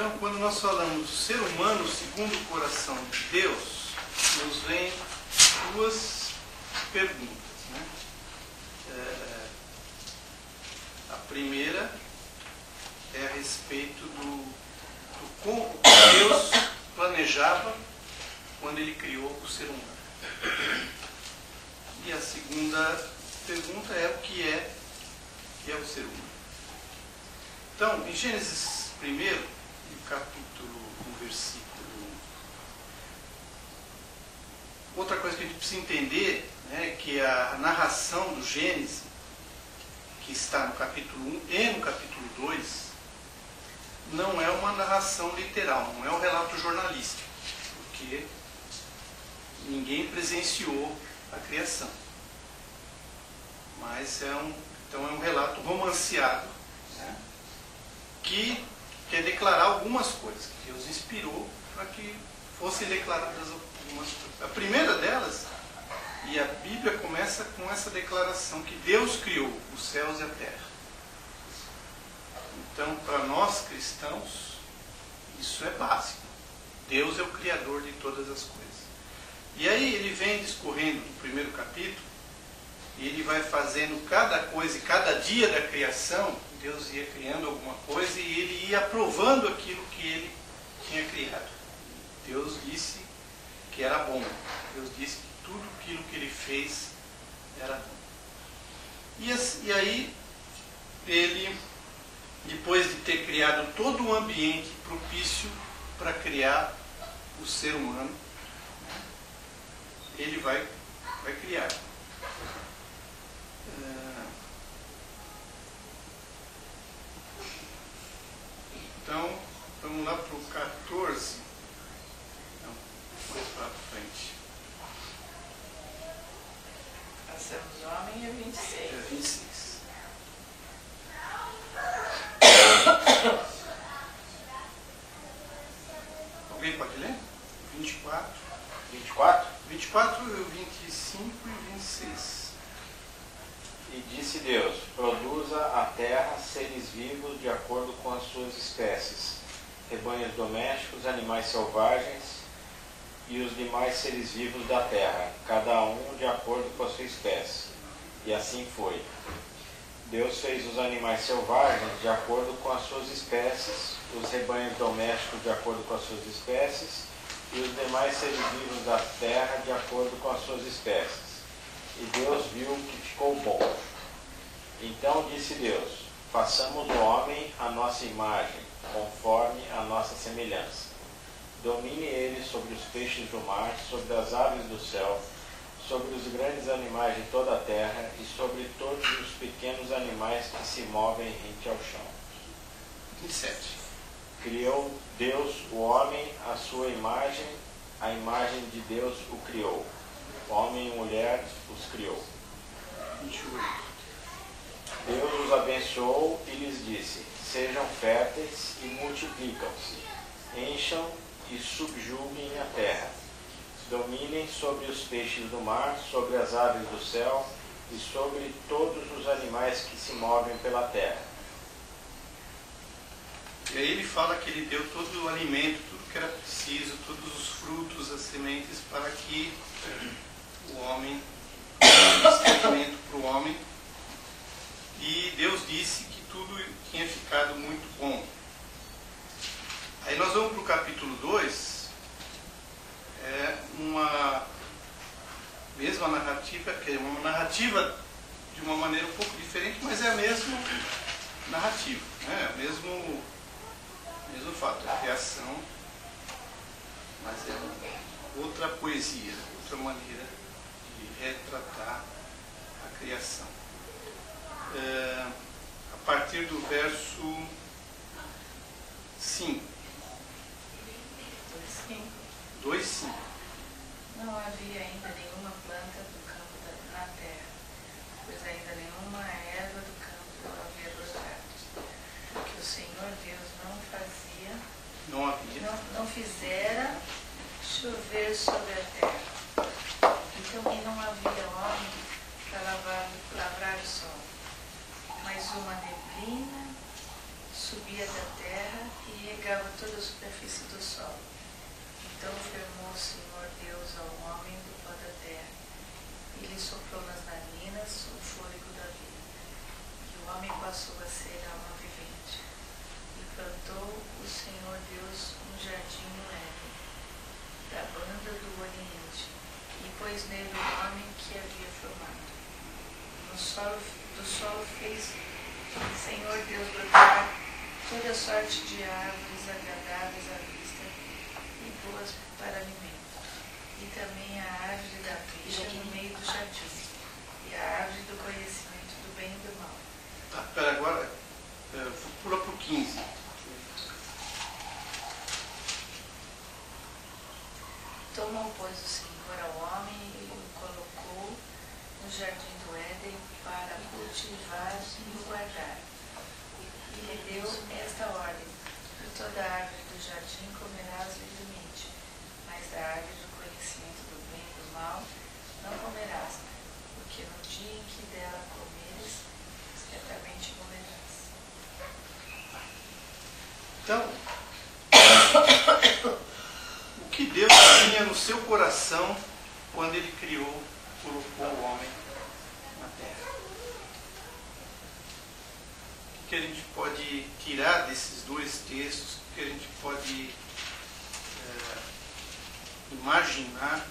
Então, quando nós falamos do ser humano segundo o coração de Deus, nos vem duas perguntas, né? A primeira é a respeito do como Deus planejava quando Ele criou o ser humano. E a segunda pergunta é o que é o ser humano. Então, em Gênesis 1, no capítulo, no versículo... Outra coisa que a gente precisa entender, né, é que a narração do Gênesis, que está no capítulo 1 e no capítulo 2, não é uma narração literal, não é um relato jornalístico, porque ninguém presenciou a criação. Mas então é um relato romanceado, né, que quer declarar algumas coisas, que Deus inspirou para que fossem declaradas algumas coisas. A primeira delas, e a Bíblia começa com essa declaração, que Deus criou os céus e a terra. Então, para nós cristãos, isso é básico. Deus é o Criador de todas as coisas. E aí ele vem discorrendo no primeiro capítulo, e ele vai fazendo cada coisa, e cada dia da criação, Deus ia criando alguma coisa, e ele ia aprovando aquilo que ele tinha criado. Deus disse que era bom. Deus disse que tudo aquilo que ele fez era bom. E aí, ele, depois de ter criado todo o ambiente propício para criar o ser humano, ele vai criar. Então, vamos lá para o 14. Não, mais para frente. Passamos o homem a 26. É 26. Alguém pode ler? 24. 24? 24, 25 e 26. E disse Deus: produza a terra seres vivos de acordo com as suas espécies, rebanhos domésticos, animais selvagens e os demais seres vivos da terra, cada um de acordo com a sua espécie. E assim foi. Deus fez os animais selvagens de acordo com as suas espécies, os rebanhos domésticos de acordo com as suas espécies e os demais seres vivos da terra de acordo com as suas espécies. E Deus viu que ficou bom. Então disse Deus: façamos o homem à nossa imagem, conforme a nossa semelhança. Domine ele sobre os peixes do mar, sobre as aves do céu, sobre os grandes animais de toda a terra e sobre todos os pequenos animais que se movem rente ao chão. 27. Criou Deus o homem à sua imagem, a imagem de Deus o criou. Homem e mulher os criou. 28. Deus os abençoou e lhes disse: sejam férteis e multiplicam-se, encham e subjuguem a terra. Dominem sobre os peixes do mar, sobre as aves do céu e sobre todos os animais que se movem pela terra. E aí ele fala que ele deu todo o alimento, tudo que era preciso, todos os frutos, as sementes, para que o homem, esse alimento para o homem. E Deus disse que tudo tinha ficado muito bom. Aí nós vamos para o capítulo 2, é uma mesma narrativa, que é uma narrativa de uma maneira um pouco diferente, mas é a mesma narrativa, né? O mesmo fato, a criação, mas é outra poesia, outra maneira de retratar a criação. A partir do verso 5. 2:5. Não havia ainda nenhuma planta do campo na terra, pois ainda nenhuma erva do campo havia brotado, porque o Senhor Deus não fizera chover sobre a terra. Então, e não havia homem para lavrar o sol, mas uma neblina subia da terra e regava toda a superfície do solo. Então formou o Senhor Deus ao homem do pó da terra, e lhe soprou nas narinas o fôlego da vida. E o homem passou a ser alma vivente. E plantou o Senhor Deus um jardim no Éden, da banda do Oriente, e pôs nele o homem que havia formado. Do solo fez o Senhor Deus brotar toda sorte de árvores agradáveis à vista e boas para alimento, e também a árvore da vida no meio do jardim, e a árvore do conhecimento do bem e do mal. Tá, pera, agora pula para o 15. Tomou, pois, o Senhor ao homem e o colocou no jardim do Éden para cultivar e o guardar. E lhe deu esta ordem: de toda a árvore do jardim comerás livremente, mas da árvore do conhecimento do bem e do mal não comerás, porque no dia em que dela comeres, certamente morrerás. Então, o que Deus tinha no seu coração quando Ele colocou o homem na terra? O que a gente pode tirar desses dois textos? O que a gente pode imaginar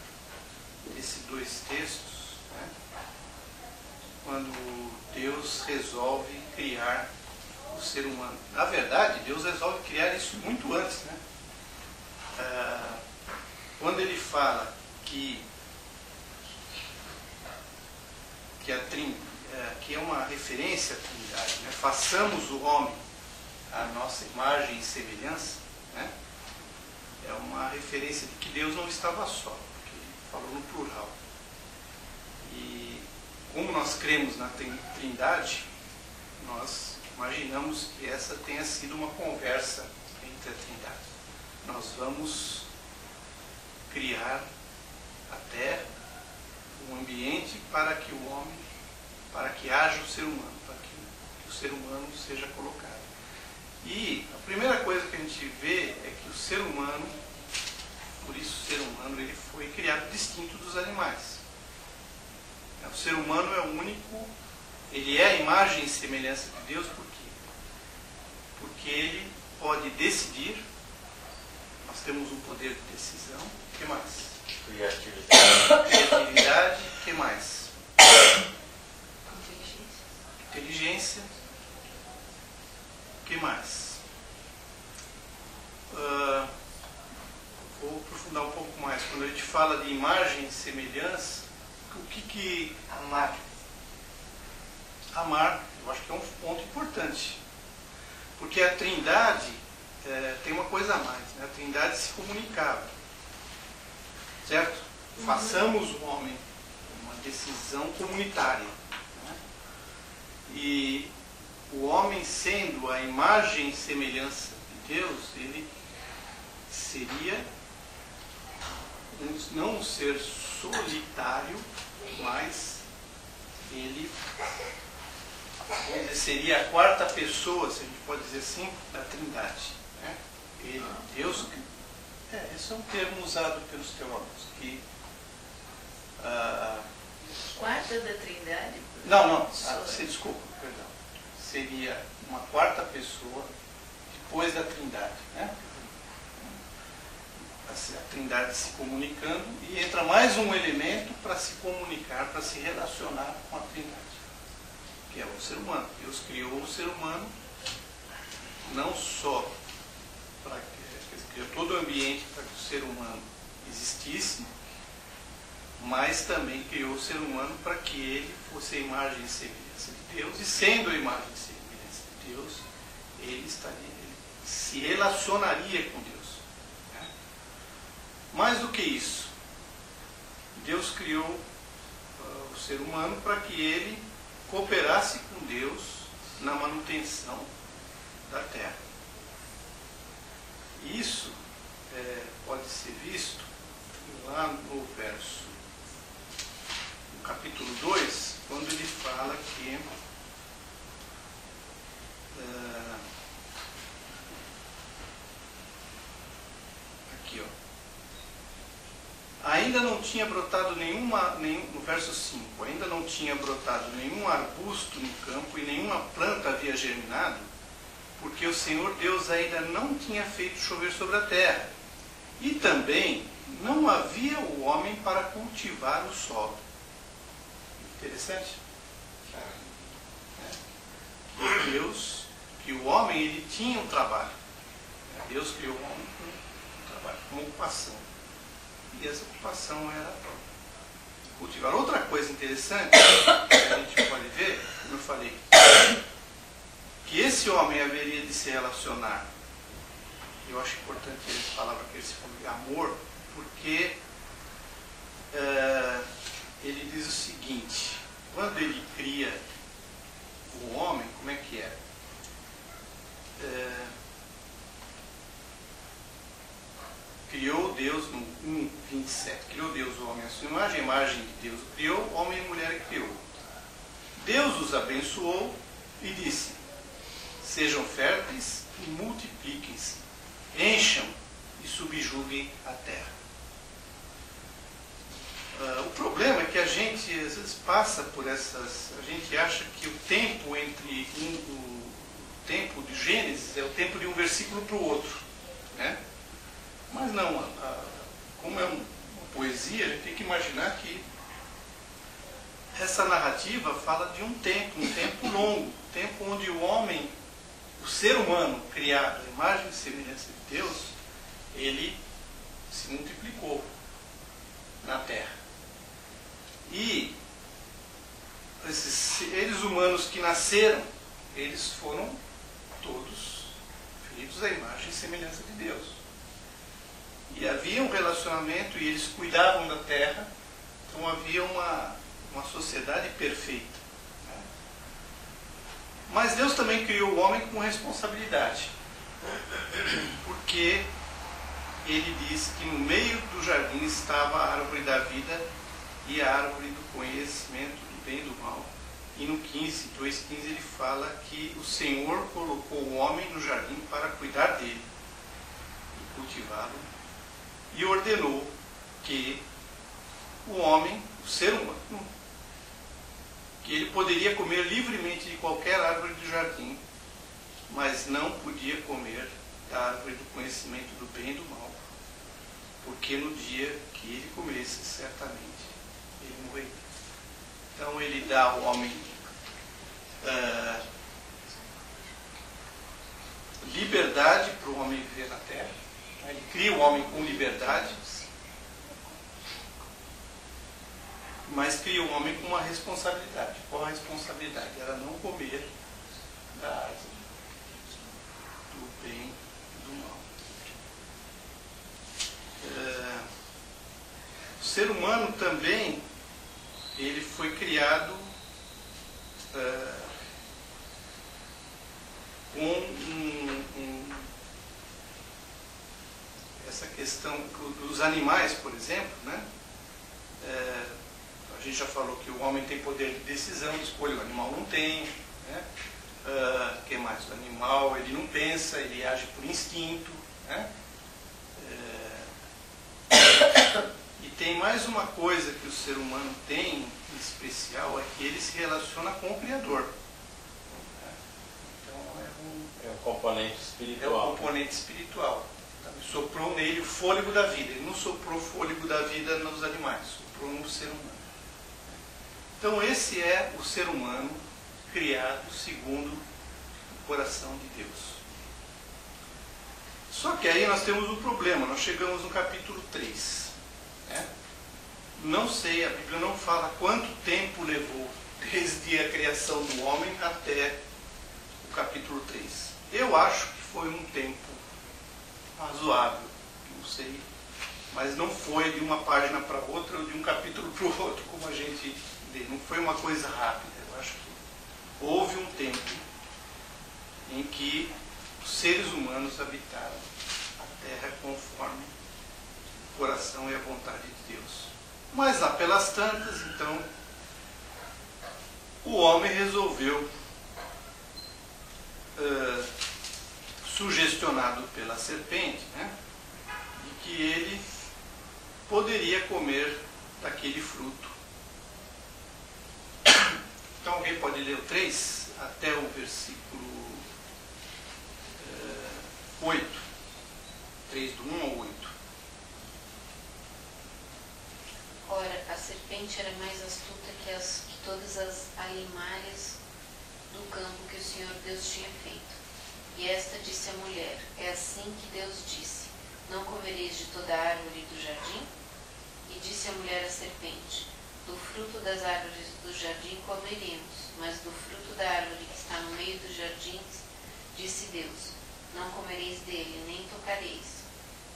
desses dois textos, né? Quando Deus resolve criar o ser humano. Na verdade, Deus resolve criar isso muito antes, né? Quando Ele fala que é uma referência à Trindade, né? Façamos o homem à nossa imagem e semelhança, né? É uma referência de que Deus não estava só, porque Ele falou no plural. E como nós cremos na Trindade, nós imaginamos que essa tenha sido uma conversa entre a Trindade. Nós vamos criar a terra, um ambiente para que o homem, para que haja o ser humano, para que o ser humano seja colocado. E a primeira coisa que a gente vê é que o ser humano, por isso o ser humano, ele foi criado distinto dos animais. O ser humano é o único, ele é a imagem e semelhança de Deus, por quê? Porque ele pode decidir, nós temos um poder de decisão, o que mais? Criatividade, o que mais? Inteligência, o que mais? Vou aprofundar um pouco mais. Quando a gente fala de imagem e semelhança, o que Amar. Amar, eu acho que é um ponto importante. Porque a Trindade tem uma coisa a mais, né? A Trindade se comunicava. Certo? Façamos o homem, uma decisão comunitária. Né? E o homem, sendo a imagem e semelhança de Deus, ele seria não um ser solitário, mas ele seria a quarta pessoa, se a gente pode dizer assim, da Trindade. Né? Ele, Deus, esse é um termo usado pelos teólogos, que Quarta da Trindade? não, desculpa, perdão. Seria uma quarta pessoa depois da Trindade, né? A Trindade se comunicando e entra mais um elemento para se comunicar, para se relacionar com a Trindade, que é o ser humano. Deus criou o ser humano não só para criou todo o ambiente para que o ser humano existisse, mas também criou o ser humano para que ele fosse a imagem e semelhança de Deus, e sendo a imagem e semelhança de Deus, ele se relacionaria com Deus. Mais do que isso, Deus criou o ser humano para que ele cooperasse com Deus na manutenção da terra. Isso pode ser visto lá no capítulo 2, quando ele fala que aqui, ó. Ainda não tinha brotado no verso 5, ainda não tinha brotado nenhum arbusto no campo e nenhuma planta havia germinado, porque o Senhor Deus ainda não tinha feito chover sobre a terra. E também não havia o homem para cultivar o solo. Interessante? Deus, que o homem ele tinha um trabalho. Deus criou o homem com um trabalho, com uma ocupação. E essa ocupação era cultivar. Outra coisa interessante que a gente pode ver, como eu falei, que esse homem haveria de se relacionar. Eu acho importante a palavra que ele se falou de amor, porque ele diz o seguinte: quando ele cria o homem, como é que é? Criou Deus no 1:27. Criou Deus o homem à sua imagem, a imagem de Deus o criou, homem e mulher o criou. Deus os abençoou e disse: sejam férteis e multipliquem-se, encham e subjuguem a terra. O problema é que a gente às vezes passa por essas. A gente acha que o tempo entre o tempo de Gênesis é o tempo de um versículo para o outro, né? Mas não, como é uma poesia, a gente tem que imaginar que essa narrativa fala de um tempo longo, um tempo onde o homem, o ser humano criado à imagem e semelhança de Deus, ele se multiplicou na Terra. E esses seres humanos que nasceram, eles foram todos feitos à imagem e semelhança de Deus. E havia um relacionamento e eles cuidavam da terra, então havia uma sociedade perfeita. Né? Mas Deus também criou o homem com responsabilidade, porque ele diz que no meio do jardim estava a árvore da vida e a árvore do conhecimento do bem e do mal. E no 2:15 ele fala que o Senhor colocou o homem no jardim para cuidar dele e cultivá-lo. E ordenou que o homem, o ser humano, que ele poderia comer livremente de qualquer árvore do jardim, mas não podia comer da árvore do conhecimento do bem e do mal, porque no dia que ele comesse, certamente ele morreria. Então ele dá ao homem liberdade para o homem viver na terra. Ele cria o homem com liberdade, mas cria o homem com uma responsabilidade. Qual a responsabilidade? Era não comer da árvore do bem e do mal. O ser humano também, ele foi criado com essa questão dos animais, por exemplo, né? A gente já falou que o homem tem poder de decisão, de escolha, o animal não tem, né? Que mais? O animal, ele não pensa, ele age por instinto, né? E tem mais uma coisa que o ser humano tem em especial, é que ele se relaciona com o Criador. Então é um componente espiritual. É um componente espiritual. Soprou nele o fôlego da vida. Ele não soprou o fôlego da vida nos animais, soprou no ser humano. Então esse é o ser humano criado segundo o coração de Deus. Só que aí nós temos um problema, nós chegamos no capítulo 3. Né? Não sei, a Bíblia não fala quanto tempo levou desde a criação do homem até o capítulo 3. Eu acho que foi um tempo razoável, não sei, mas não foi de uma página para outra ou de um capítulo para o outro, como a gente vê. Não foi uma coisa rápida. Eu acho que houve um tempo em que os seres humanos habitaram a terra conforme o coração e a vontade de Deus. Mas lá pelas tantas, então, o homem resolveu, sugestionado pela serpente, né, de que ele poderia comer daquele fruto. Então alguém pode ler o 3 até o versículo 8. 3 do 1 ao 8. Ora, a serpente era mais astuta que todas as alimárias do campo que o Senhor Deus tinha feito. E esta disse à mulher: é assim que Deus disse: não comereis de toda a árvore do jardim? E disse a mulher à serpente: do fruto das árvores do jardim comeremos, mas do fruto da árvore que está no meio dos jardins, disse Deus: não comereis dele, nem tocareis,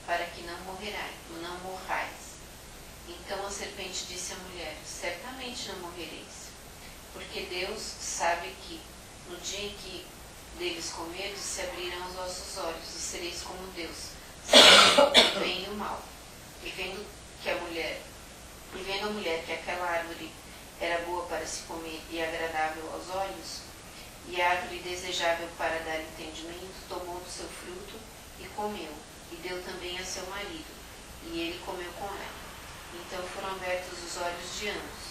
para que não morrais. Então a serpente disse à mulher: certamente não morrereis, porque Deus sabe que, no dia em que deles comerdes, se abrirão os vossos olhos, e sereis como Deus, sabendo o bem e o mal. E vendo a mulher que aquela árvore era boa para se comer e agradável aos olhos, e árvore desejável para dar entendimento, tomou do seu fruto e comeu, e deu também a seu marido, e ele comeu com ela. Então foram abertos os olhos de ambos,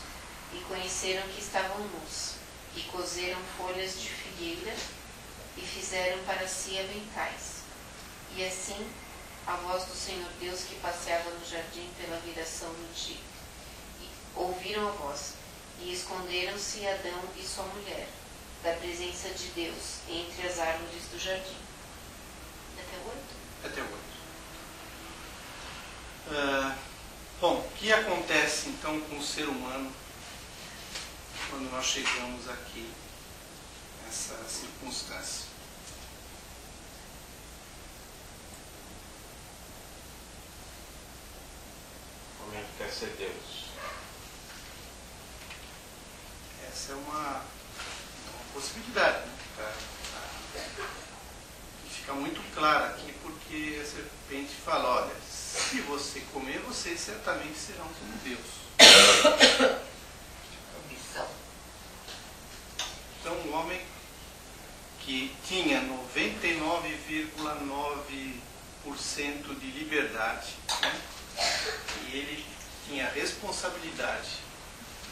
e conheceram que estavam nus, e coseram folhas de figueira, e fizeram para si aventais. E assim, a voz do Senhor Deus que passeava no jardim pela viração do dia, ouviram a voz, e esconderam-se Adão e sua mulher, da presença de Deus, entre as árvores do jardim. Até o 8? Até o 8. Bom, o que acontece então com o ser humano quando nós chegamos aqui nessa circunstância? O homem quer ser Deus. Essa é uma possibilidade, né? Fica muito claro aqui porque a serpente fala: olha, se você comer, vocês certamente serão como Deus. Então, um homem que tinha 99,9% de liberdade, né? E ele tinha responsabilidade.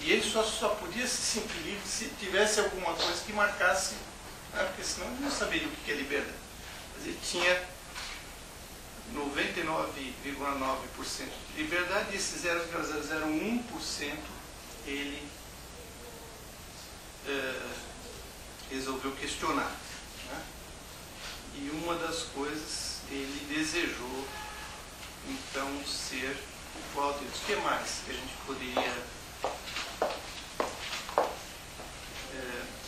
E ele só podia se sentir livre se tivesse alguma coisa que marcasse, né? Porque senão ele não saberia o que é liberdade. Mas ele tinha 99,9% de liberdade, e esse 0,001% ele resolveu questionar, né? E uma das coisas, ele desejou então ser igual a Deus. O que mais que a gente poderia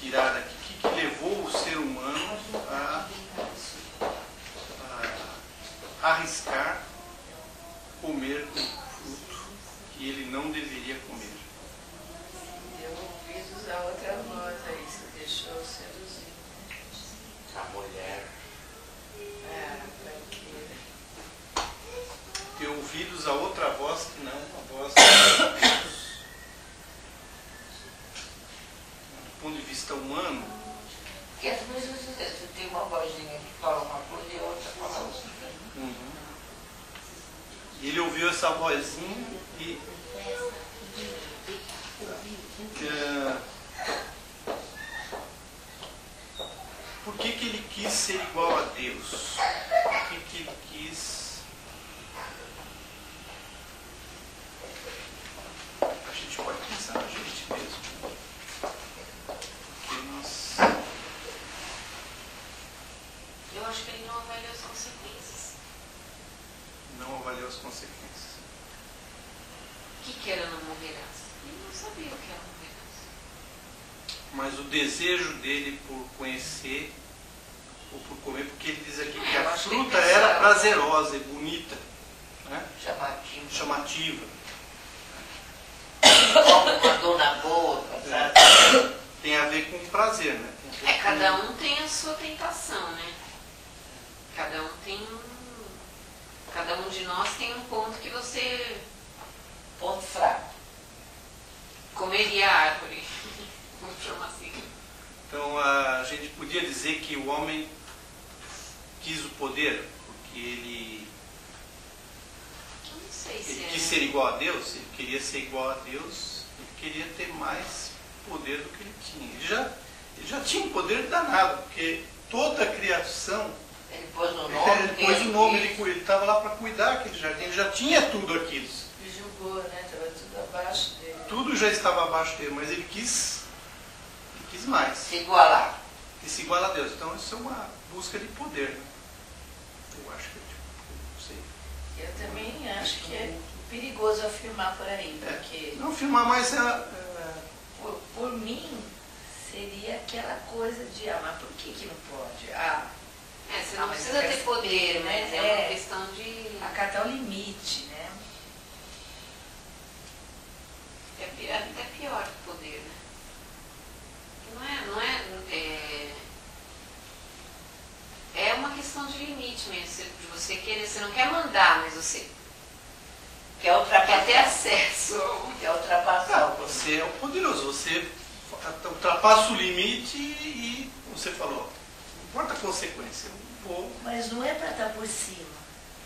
tirar daqui? O que levou o ser humano a arriscar comer um fruto que ele não deveria comer? Deu ouvidos a outra voz, aí se deixou seduzir. A mulher. Ter ouvidos a outra voz que não a voz de Deus. Do ponto de vista humano, Porque às vezes você tem uma vozinha que fala uma coisa e outra fala outra. E ele ouviu essa vozinha e por que ele quis ser igual a Deus? Por que ele quis... A gente pode pensar na gente mesmo. Porque nós... Eu acho que ele não avaliou as consequências. não avaliou as consequências. O que era não morrerás? Ele não sabia o que era morrerás. Mas o desejo dele por conhecer ou por comer, porque ele diz aqui que a fruta era prazerosa e bonita, né? Chamativa. Uma dona boa, sabe? Tem a ver com prazer, né? Cada um tem a sua tentação, né? Cada um de nós tem um ponto que você Ponto fraco. comeria a árvore. Vamos chamar assim. Então a gente podia dizer que o homem quis o poder porque ele ser igual a Deus, ele queria ser igual a Deus, ele queria ter mais poder do que ele tinha. Ele já tinha um poder danado, porque toda a criação, Ele pôs o nome. ele pôs o nome, ele estava lá para cuidar daquele jardim, ele já tinha tudo aquilo. E julgou, né? Estava tudo abaixo dele. Tudo já estava abaixo dele, mas ele quis mais. Se igualar. E se iguala a Deus. Então isso é uma busca de poder, né? Eu acho que não sei. Eu também acho que é perigoso afirmar por aí, porque Não filmar mais por mim seria aquela coisa de, mas por que não pode? Você não mas precisa ter poder, né? mas é uma questão de... Acatar o limite, né? É até pior que poder, né? É uma questão de limite mesmo, de você querer, você não quer mandar, mas você quer ter acesso. Quer ultrapassar o você é o poderoso, você ultrapassa o limite e você falou, não importa a consequência, eu vou. Mas não é para estar por cima,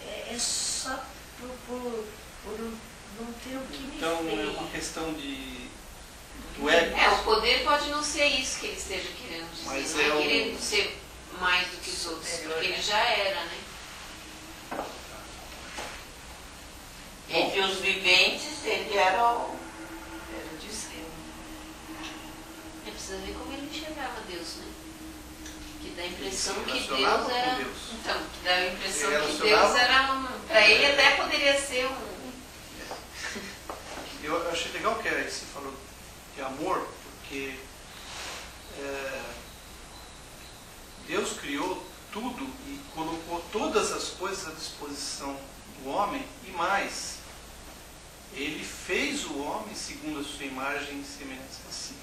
é só por não ter o que me Então ferir. é uma questão do ego. O poder pode não ser isso que ele esteja querendo dizer, Mas não é querendo ser mais do que os outros, porque ele já era, né? Entre os viventes, ele era o... Era de ser. É precisa ver como ele enxergava Deus, né? Que dá a impressão Se que Deus relacionava era... com Deus. Então, que dá a impressão Se que Deus relacionava- era um... Para ele até poderia ser um... Eu achei legal que você falou de amor, porque Deus criou tudo e colocou todas as coisas à disposição do homem e mais. Ele fez o homem segundo a sua imagem e semelhança.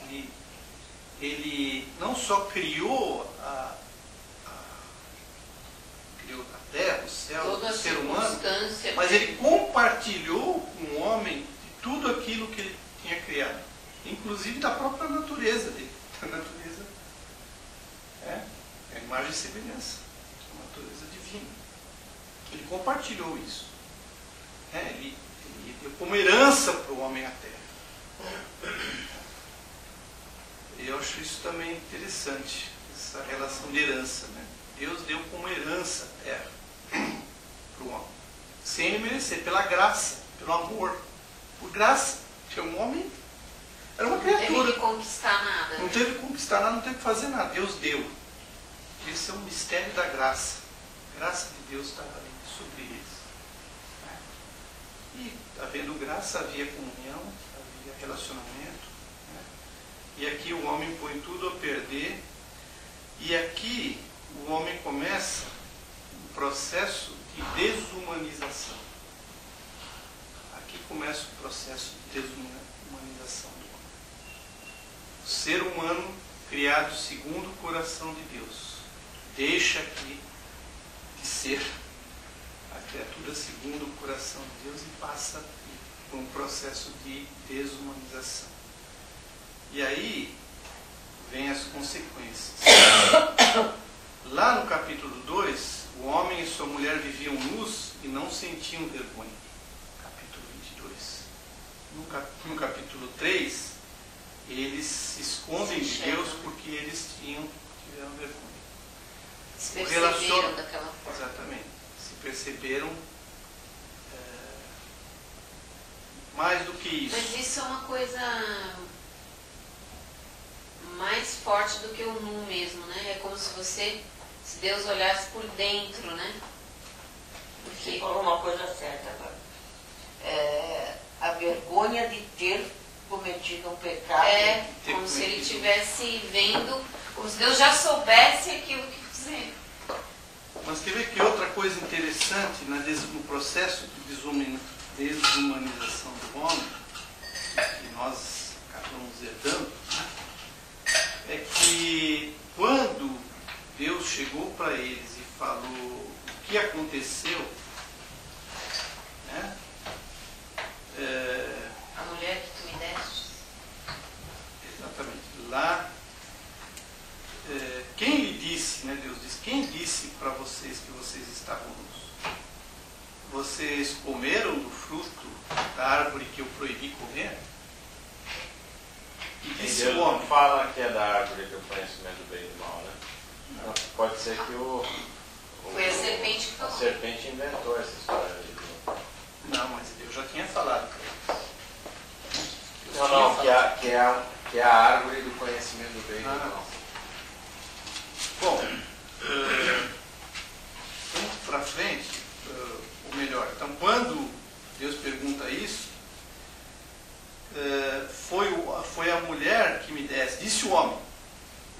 Ele não só criou criou a terra, o céu, Toda o a ser humano, circunstância. mas ele compartilhou com o homem de tudo aquilo que ele tinha criado, inclusive da própria natureza dele. A natureza é a imagem e semelhança, a natureza divina. Ele compartilhou isso. Ele deu como herança para o homem a terra. Eu acho isso também interessante, essa relação de herança, né? Deus deu como herança a terra para o homem, sem ele merecer, pela graça, pelo amor, por graça. Porque o homem era uma Não teve criatura, que conquistar nada. não teve que conquistar nada, não teve que fazer nada, Deus deu. Esse é o mistério da graça. A graça de Deus estava ali sobre eles. E havendo graça, havia comunhão, havia relacionamento. E aqui o homem põe tudo a perder. E aqui o homem começa um processo de desumanização. Aqui começa o processo de desumanização do homem. O ser humano criado segundo o coração de Deus deixa aqui de ser a criatura segundo o coração de Deus e passa por um processo de desumanização. E aí vem as consequências. Lá no capítulo 2, o homem e sua mulher viviam nus e não sentiam vergonha. Capítulo 22. No capítulo 3, eles se escondem de Deus porque eles tiveram vergonha. Se perceberam daquela forma. Exatamente. Se perceberam mais do que isso. Mas isso é uma coisa mais forte do que o nu mesmo, né? É como se Deus olhasse por dentro, né? Você Porque falou uma coisa certa agora. A vergonha de ter cometido um pecado. é como se ele estivesse vendo, como se Deus já soubesse aquilo que fizeram. Mas quer ver que outra coisa interessante no processo de desumanização do homem, que nós acabamos herdando, né? É que quando Deus chegou para eles e falou o que aconteceu, né? A mulher que tu me deste. Exatamente. Lá, quem lhe disse, né? Deus disse, quem disse para vocês que vocês estavam nus? Vocês comeram do fruto da árvore que eu proibi comer? E E disse Deus o não homem, fala que é da árvore do conhecimento do bem e do mal, né? Não, pode ser que Foi a serpente que a falou. serpente inventou essa história. não, mas Deus já tinha falado para eles. Deus Não, tinha não, falado. que é a árvore do conhecimento do bem e do mal. Bom, vamos para frente, ou melhor, então quando Deus pergunta isso, foi a mulher que me desse, disse o homem.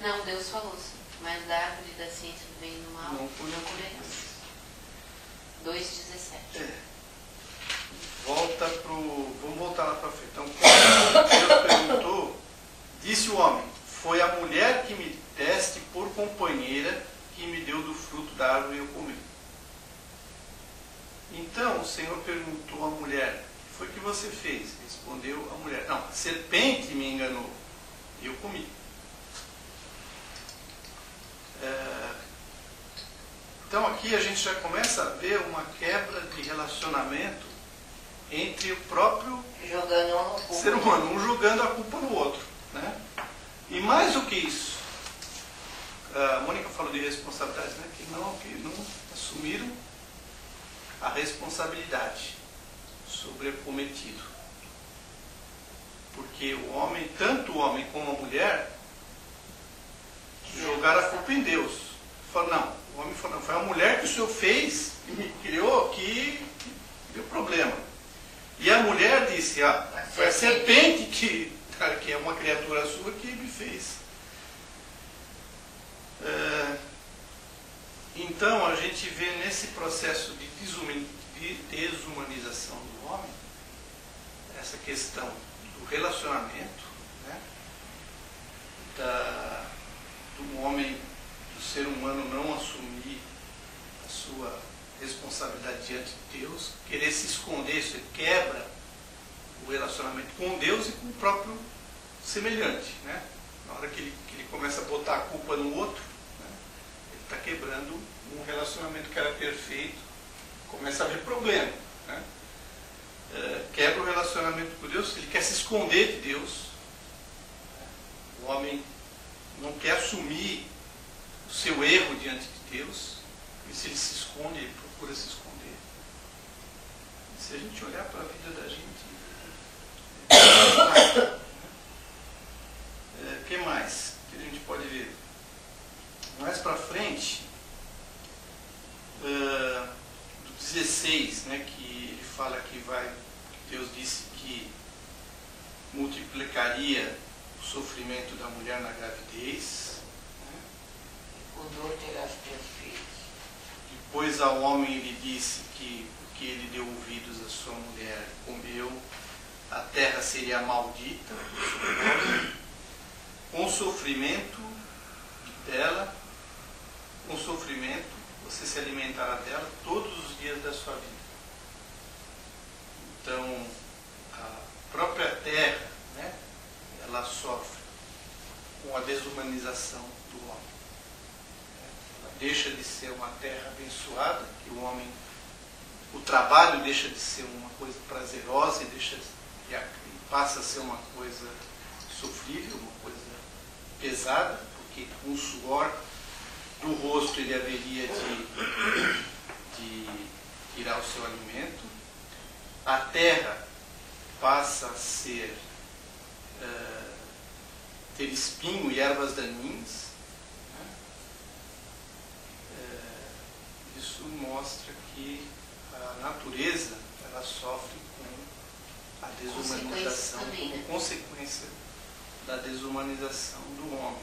Não, Deus falou sim. Mas da árvore da ciência do bem e do mal Não não comeremos. comeremos. 2,17. Vamos voltar lá para frente. Então, quando Deus perguntou, disse o homem, foi a mulher que me deste por companheira que me deu do fruto da árvore e eu comi. Então, o Senhor perguntou à mulher, o que foi que você fez? Respondeu a mulher, não, a serpente me enganou e eu comi. Então aqui a gente já começa a ver uma quebra de relacionamento entre o próprio Jogando um no culpa. ser humano, um jogando a culpa no outro, né? E mais do que isso, a Mônica falou de responsabilidade, né? que não assumiram a responsabilidade sobre o cometido. Porque o homem, tanto o homem como a mulher, jogaram a culpa em Deus. Falou, não, o homem falou, não, foi a mulher que o Senhor fez e me criou que deu problema. E a mulher disse, foi a serpente que é uma criatura sua que me fez. Então a gente vê nesse processo de desumanização do homem, essa questão do relacionamento, né? Do homem, do ser humano não assumir a sua responsabilidade diante de Deus, querer se esconder, isso quebra o relacionamento com Deus e com o próprio semelhante, né? Na hora que ele começa a botar a culpa no outro, né? Ele está quebrando um relacionamento que era perfeito, começa a haver problema, né? Quebra o relacionamento com Deus, ele quer se esconder de Deus. O homem não quer assumir o seu erro diante de Deus, e se ele se esconde, ele procura se esconder. E se a gente olhar para a vida da gente, o que mais que a gente pode ver? Mais para frente, do 16, né, que ele fala que Deus disse que multiplicaria o sofrimento da mulher na gravidez. O dor terás teus filhos. Depois ao homem ele disse que porque ele deu ouvidos à sua mulher, comeu, a terra seria maldita, com sofrimento dela, com sofrimento você se alimentará dela todos os dias da sua vida. Então, a própria terra, né, ela sofre com a desumanização do homem. Ela deixa de ser uma terra abençoada, que o trabalho deixa de ser uma coisa prazerosa e passa a ser uma coisa sofrível, uma coisa pesada, porque com o suor do rosto ele haveria de tirar o seu alimento. A terra passa a ter espinho e ervas daninhas. Isso mostra que a natureza ela sofre com a desumanização, como consequência da desumanização do homem.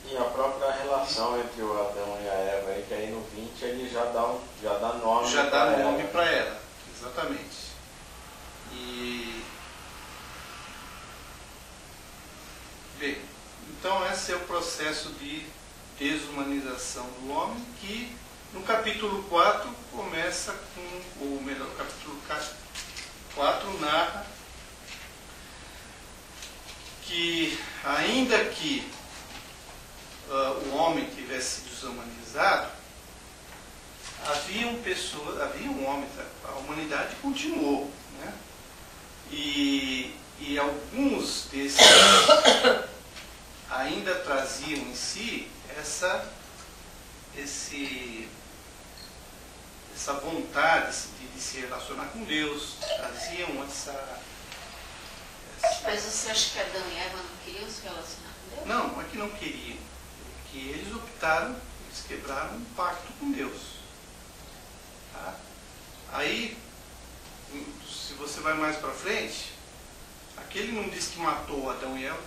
E a própria relação entre o Adão e a Eva, aí, que aí no 20 ele já dá nome para ela. Exatamente. E bem, então esse é o processo de desumanização do homem, que no capítulo 4 começa com, ou melhor, o capítulo 4 narra que ainda que o homem tivesse sido desumanizado, havia havia um homem, a humanidade continuou, né? E alguns desses ainda traziam em si essa vontade de se relacionar com Deus, traziam essa... Mas você acha que Adão e Eva não queriam se relacionar com Deus? Não é que não queriam, é que eles optaram, eles quebraram um pacto com Deus. Tá? Aí, se você vai mais para frente, aquele não disse que matou Adão e Eva,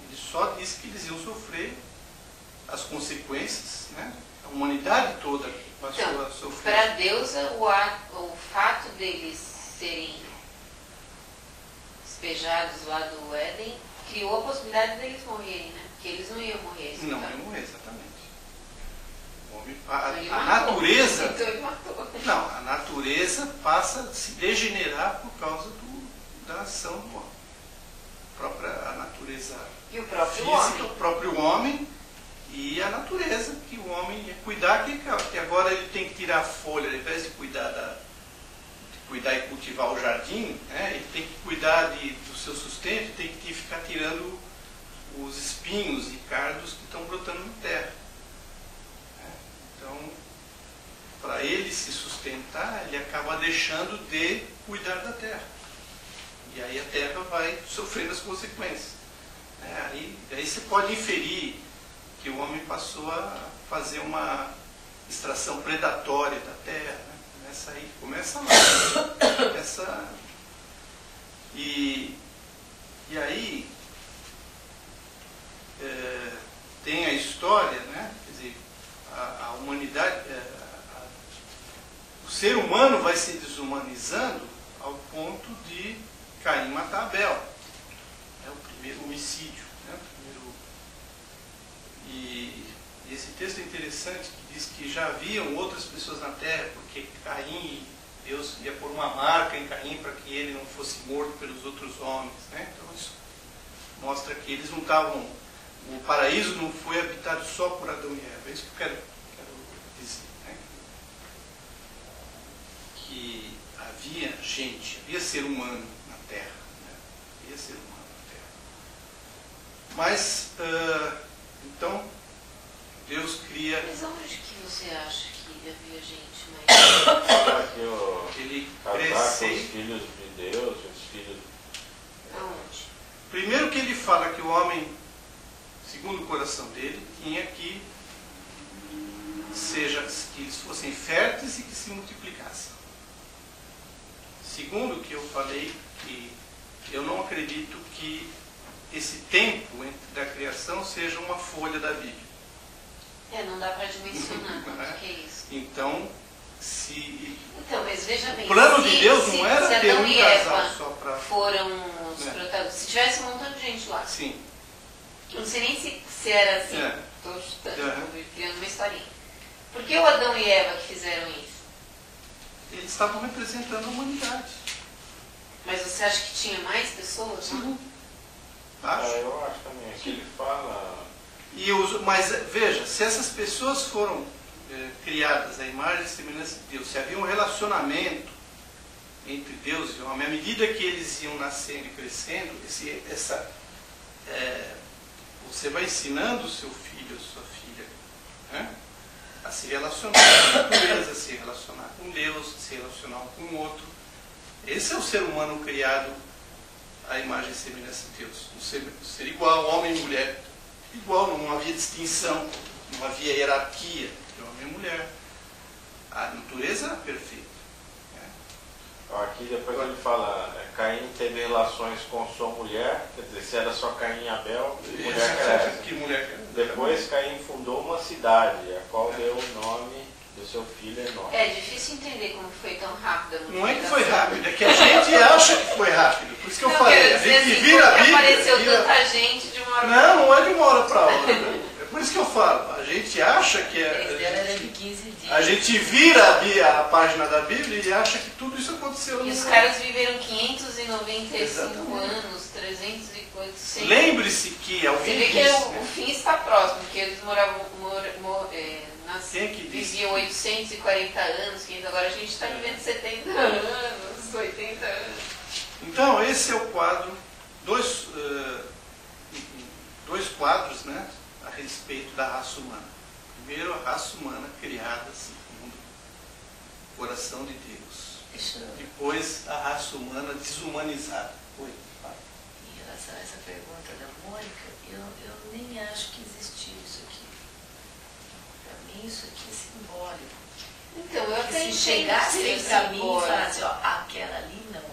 ele só disse que eles iam sofrer as consequências, né? A humanidade toda passou a sofrer. Para Deus, o fato deles serem despejados lá do Éden criou a possibilidade deles morrerem, né? Porque eles não iam morrer. Não iam morrer, exatamente. Então ele A matou. natureza... Então ele matou. Não, a natureza passa a se degenerar por causa da ação do homem. A natureza E o próprio física, homem. o próprio homem e a natureza, que o homem ia cuidar, que agora ele tem que tirar a folha, ao invés de cuidar e cultivar o jardim, né, ele tem que cuidar do seu sustento, tem que ficar tirando os espinhos e cardos que estão brotando na terra. Então, para ele se sustentar, ele acaba deixando de cuidar da terra. E aí a terra vai sofrendo as consequências. Aí você pode inferir que o homem passou a fazer uma extração predatória da terra. Né? Começa lá. E aí tem a história, né? Quer dizer, a humanidade, o ser humano vai se desumanizando ao ponto de Caim matar Abel. É o primeiro homicídio. Né? E esse texto é interessante, que diz que já haviam outras pessoas na terra, porque Caim, Deus ia pôr uma marca em Caim para que ele não fosse morto pelos outros homens. Né? Então isso mostra que eles não estavam... O paraíso não foi habitado só por Adão e Eva. É isso que eu quero dizer. Né? Que havia gente, havia ser humano na Terra. Né? Havia ser humano na Terra. Mas, então, Deus cria... Mas onde que você acha que havia gente mais... Fala que Ele casar com cresce. os filhos de Deus, os filhos... Aonde? Primeiro que ele fala que o homem, segundo o coração dele, tinha que eles fossem férteis e que se multiplicassem. Segundo que eu falei, que eu não acredito que esse tempo da criação seja uma folha da Bíblia. Não dá para dimensionar quanto que é isso. Então, mas veja bem, o plano de Deus não era se ter Adão um e casal Eva só para... foram os protagonistas, se tivesse um montão de gente lá, Sim. eu não sei nem se era assim, estou chutando, estou criando uma historinha. Por que o Adão e Eva que fizeram isso? Eles estavam representando a humanidade. Mas você acha que tinha mais pessoas? Sim. Acho. Eu acho também. Aqui ele fala... Mas veja, se essas pessoas foram criadas à imagem e semelhança de Deus, se havia um relacionamento entre Deus e o homem, à medida que eles iam nascendo e crescendo, você vai ensinando o seu filho, a sua filha, né, a se relacionar com a natureza, a se relacionar com Deus, a se relacionar um com o outro. Esse é o ser humano criado à imagem e semelhança de Deus. Ser igual, homem e mulher. Igual, não havia distinção, não havia hierarquia entre homem e mulher. A natureza era perfeita. Né? Aqui depois ele fala, Caim teve relações com sua mulher, quer dizer, se era só Caim e Abel, Que mulher que era? Depois Caim fundou uma cidade, a qual deu o nome do seu filho Enoque. É difícil entender como foi tão rápido. Não é que foi rápido, é que a gente acha que foi rápido. Por isso que eu não, falei, a gente assim, vira a Bíblia... apareceu tanta gente de uma hora Não é de uma hora para outra. É por isso que eu falo, a gente acha que Era de 15 dias. a gente vira a página da Bíblia e acha que tudo isso aconteceu. E os caras viveram 595 Exatamente. anos, 300 e quantos, 100. Lembre-se que Você alguém vê que disse, o fim está próximo, porque eles moravam Quem é que disse? Viviam 840 anos, agora a gente está vivendo 70 anos, 80 anos. Então, esse é o quadro, dois quadros, né, a respeito da raça humana. Primeiro, a raça humana criada segundo o coração de Deus. Depois, a raça humana desumanizada. Oi, fala. Em relação a essa pergunta da Mônica, eu nem acho que existiu isso aqui. Para mim, isso aqui é simbólico. Então, eu Porque até se entendo chegasse ser para mim e simbólico. falasse, ó, aquela ali não,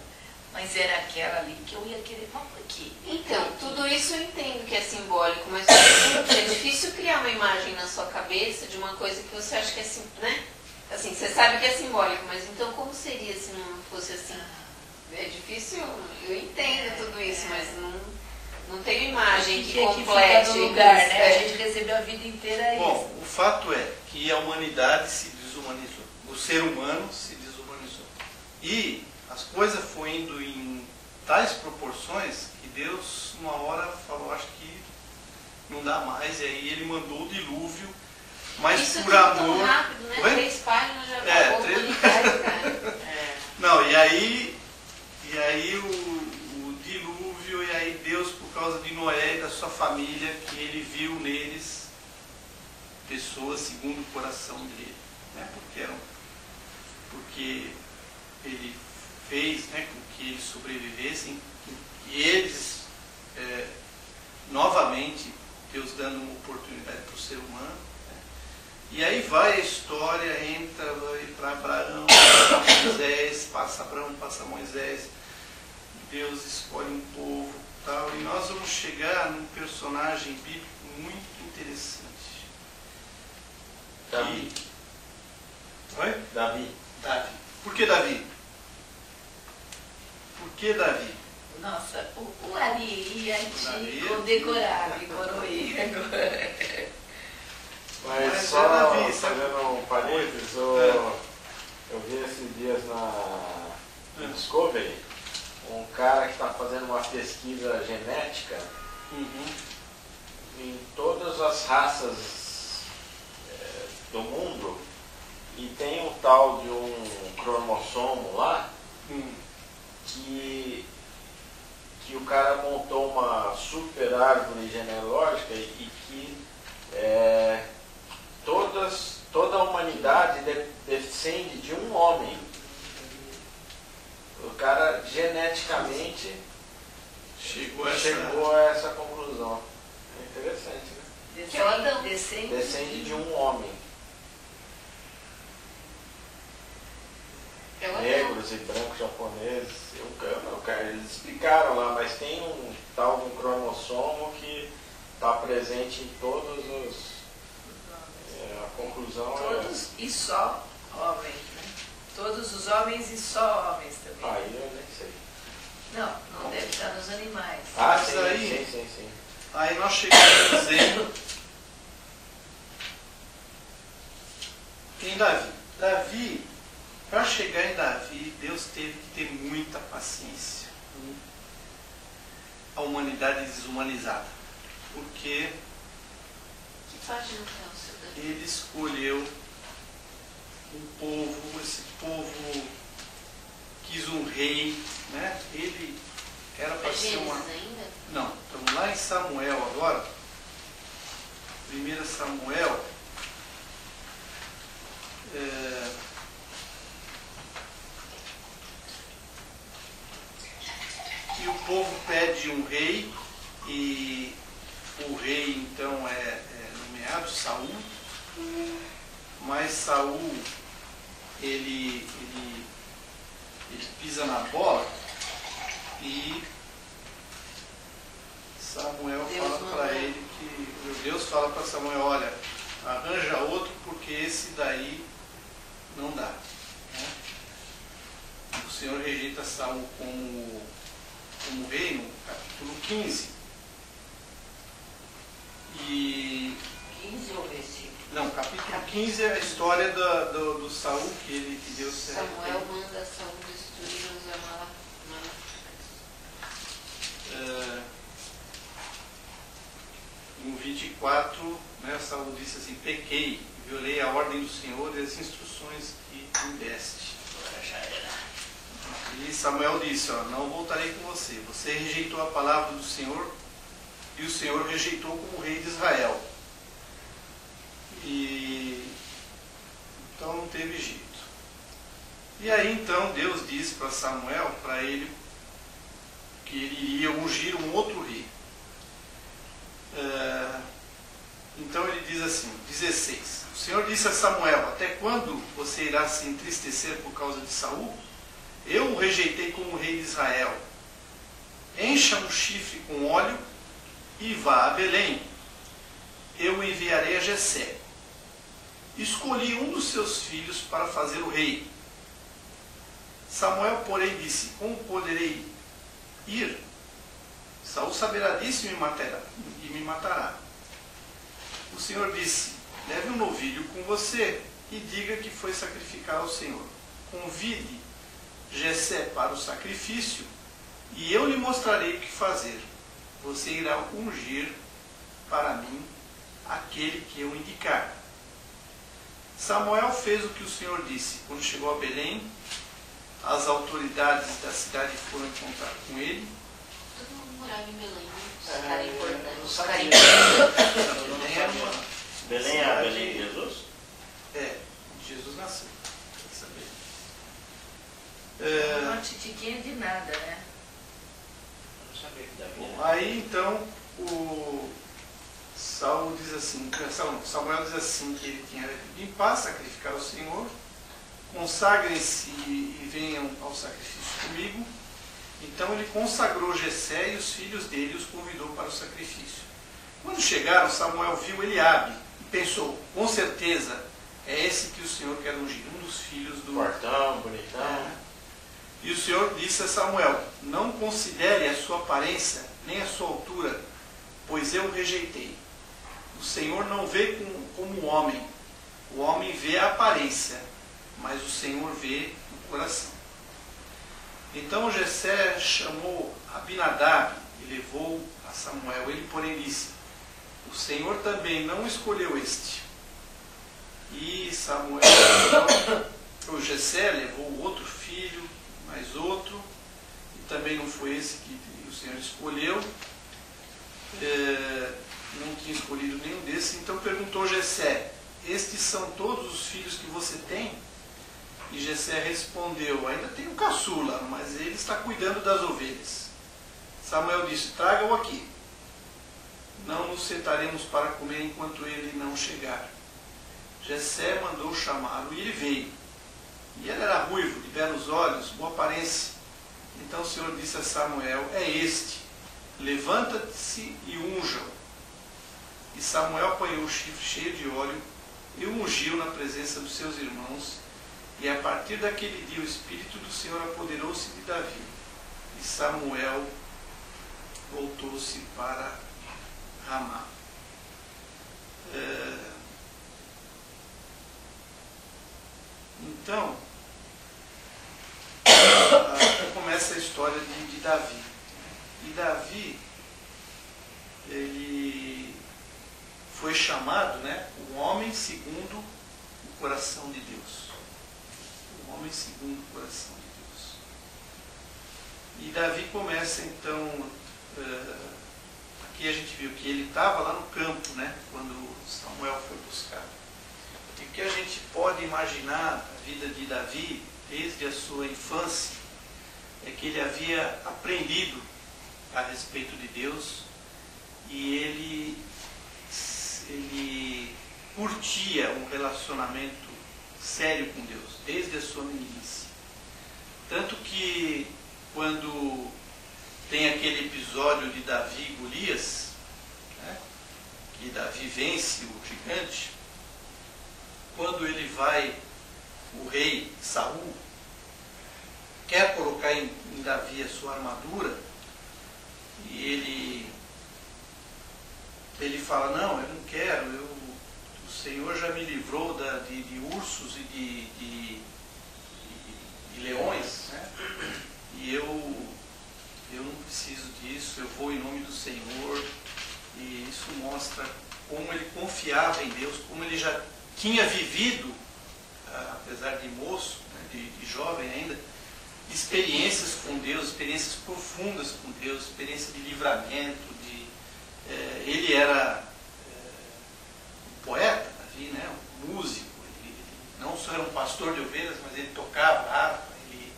mas era aquela ali que eu ia querer, vamos aqui. Então, tudo isso eu entendo que é simbólico, mas é difícil criar uma imagem na sua cabeça de uma coisa que você acha que é né? Assim, você sabe que é simbólico, mas então como seria se não fosse assim? É difícil, eu entendo tudo isso, mas não tenho imagem que complete no lugar, isso, né? A gente recebeu a vida inteira isso. Bom, o fato é que a humanidade se desumanizou. O ser humano se desumanizou. E as coisas foram indo em tais proporções que Deus, uma hora, falou, acho que não dá mais. E aí ele mandou o dilúvio, mas isso por é amor... tão rápido, né? Oi? 3 páginas já É, acabou a 3 humanidade, cara. Não, e aí o dilúvio, e aí Deus, por causa de Noé e da sua família, que ele viu neles pessoas segundo o coração dele, né? Porque ele fez, né, com que eles sobrevivessem, e eles, novamente, Deus dando uma oportunidade para o ser humano. E aí vai a história, vai para Abraão, passa Moisés, passa Abraão, passa Moisés, Deus escolhe um povo, tal, e nós vamos chegar num personagem bíblico muito interessante. Davi. Oi? Davi. Davi. Por que Davi? Por que Davi? Nossa, o Ari Davi. condecorava, coroía agora. Mas Mas só é Davi, sabe? fazendo um parênteses, eu vi esses dias na Discovery um cara que está fazendo uma pesquisa genética em todas as raças do mundo, e tem um tal de um cromossomo lá que o cara montou uma super árvore genealógica e que toda a humanidade descende de um homem. O cara geneticamente chegou a essa conclusão. É interessante, né? Que é o Adão. Descende de um homem. É o Adão. Negros e brancos japoneses. Eles explicaram lá, mas tem um tal de um cromossomo que está presente em todos os... a conclusão Todos e só homens, né? Todos os homens e só homens também. Aí eu nem sei. Não deve estar nos animais. Ah, Mas sim, aí- sim. Aí nós chegamos em Davi. Davi, para chegar em Davi, Deus teve que ter muita paciência. A humanidade desumanizada. Porque Que página que é o seu Davi? ele escolheu um povo, esse povo quis um rei, né? Ele era para É ser Gênesis uma... ainda? Não, estamos lá em Samuel agora. 1 Samuel. E o povo pede um rei, e o rei então é nomeado Saul, mas Saul ele pisa na bola e Samuel Deus fala manda. para ele que Deus fala para Samuel, olha, arranja outro porque esse daí não dá, né? O Senhor rejeita Saul como rei no capítulo 15. E 15 ou versículo? não, capítulo 15 é a história do Saul que Deus Samuel manda Saul destruir os Amalequitas. No 24, né, Saul disse assim, pequei, violei a ordem do Senhor e as instruções que me deste. E Samuel disse, não voltarei com você. Você rejeitou a palavra do Senhor e o Senhor rejeitou como rei de Israel. E então não teve jeito. E aí então Deus disse para Samuel, para ele, que ele iria ungir um outro rei. Então ele diz assim, 16. O Senhor disse a Samuel, até quando você irá se entristecer por causa de Saul? Eu o rejeitei como rei de Israel. Encha um chifre com óleo e vá a Belém. Eu o enviarei a Jessé. Escolhi um dos seus filhos para fazer o rei. Samuel, porém, disse, como poderei ir? Saul saberá disso e me matará. O Senhor disse, leve um novilho com você e diga que foi sacrificar ao Senhor. Convide Jessé para o sacrifício e eu lhe mostrarei o que fazer. Você irá ungir para mim aquele que eu indicar. Samuel fez o que o Senhor disse. Quando chegou a Belém, as autoridades da cidade foram encontrar com ele. Todo mundo morava em Belém, os caras importantes. Os caras Belém era uma... Belém é a Belém de Jesus? Jesus nasceu. Quer saber? Não te diga de nada, né? Eu não sabia que Davi Bom, aí então Samuel diz assim que ele tinha de em paz sacrificar ao Senhor, consagrem-se e venham ao sacrifício comigo. Então ele consagrou Jessé e os filhos dele e os convidou para o sacrifício. Quando chegaram, Samuel viu Eliabe e pensou, com certeza é esse que o Senhor quer ungir, um dos filhos do... Portão, bonitão. E o Senhor disse a Samuel, não considere a sua aparência, nem a sua altura, pois eu o rejeitei. O Senhor não vê como o homem vê a aparência, mas o Senhor vê o coração. Então Jessé chamou Abinadab e levou a Samuel. Ele, porém, disse, o Senhor também não escolheu este. E o Jessé levou outro filho, mais outro, e também não foi esse que o Senhor escolheu. Não tinha escolhido nenhum desses. Então perguntou Jessé, estes são todos os filhos que você tem? E Jessé respondeu, ainda tem um caçula, mas ele está cuidando das ovelhas. Samuel disse, traga-o aqui. Não nos sentaremos para comer enquanto ele não chegar. Jessé mandou chamá-lo e ele veio. E ele era ruivo, de belos olhos, boa aparência. Então o Senhor disse a Samuel, é este, levanta-se e unja-o. E Samuel apanhou o chifre cheio de óleo e o ungiu na presença dos seus irmãos. E a partir daquele dia o Espírito do Senhor apoderou-se de Davi. E Samuel voltou-se para Ramá. Então, começa a história de Davi. E Davi, ele foi chamado, o homem segundo o coração de Deus. O homem segundo o coração de Deus. E Davi começa então, aqui a gente viu que ele estava lá no campo, quando Samuel foi buscar. E o que a gente pode imaginar a vida de Davi, desde a sua infância, é que ele havia aprendido a respeito de Deus e ele curtia um relacionamento sério com Deus, desde a sua meninice. Tanto que quando tem aquele episódio de Davi e Golias, que Davi vence o gigante, quando ele vai, o rei Saul quer colocar em Davi a sua armadura, e ele fala, não, eu não quero, o Senhor já me livrou de ursos e de leões, e eu não preciso disso, eu vou em nome do Senhor. E isso mostra como ele confiava em Deus, como ele já tinha vivido, apesar de moço, né, de jovem ainda, experiências com Deus, experiências profundas com Deus, experiência de livramento, ele era um poeta, Davi, né, um músico, ele não só era um pastor de ovelhas, mas ele tocava harpa, ele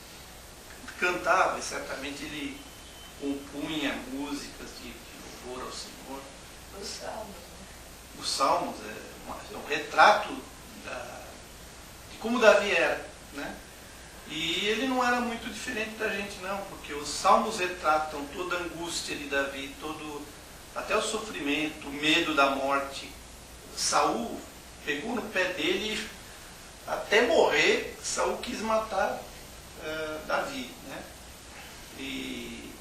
cantava, e certamente ele compunha músicas de louvor ao Senhor. Os salmos. Os Salmos é um retrato de como Davi era, né? E ele não era muito diferente da gente, não, porque os Salmos retratam toda a angústia de Davi, até o sofrimento, o medo da morte. Saul pegou no pé dele até morrer. Saul quis matar Davi, né? E